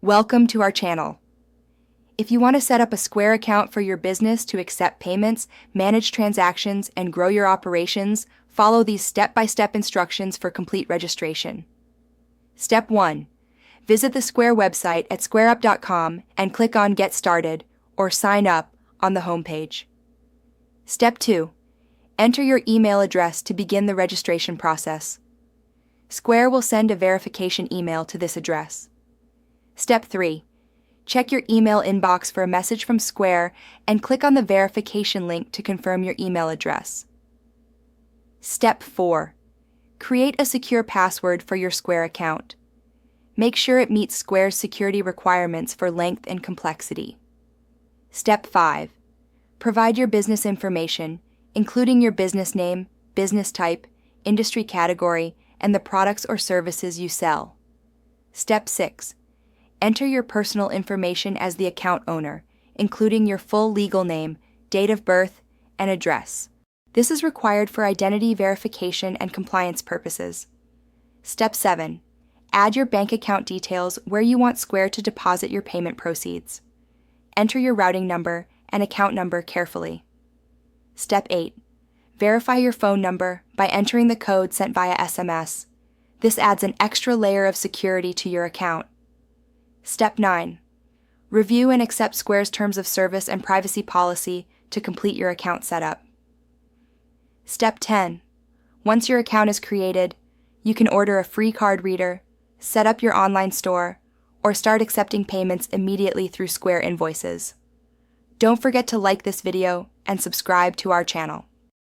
Welcome to our channel. If you want to set up a Square account for your business to accept payments, manage transactions, and grow your operations, follow these step-by-step instructions for complete registration. Step 1. Visit the Square website at squareup.com and click on Get Started or Sign Up on the homepage. Step 2. Enter your email address to begin the registration process. Square will send a verification email to this address. Step 3. Check your email inbox for a message from Square and click on the verification link to confirm your email address. Step 4. Create a secure password for your Square account. Make sure it meets Square's security requirements for length and complexity. Step 5. Provide your business information, including your business name, business type, industry category, and the products or services you sell. Step 6. Enter your personal information as the account owner, including your full legal name, date of birth, and address. This is required for identity verification and compliance purposes. Step 7. Add your bank account details where you want Square to deposit your payment proceeds. Enter your routing number and account number carefully. Step 8. Verify your phone number by entering the code sent via SMS. This adds an extra layer of security to your account. Step 9. Review and accept Square's terms of service and privacy policy to complete your account setup. Step 10. Once your account is created, you can order a free card reader, set up your online store, or start accepting payments immediately through Square invoices. Don't forget to like this video and subscribe to our channel.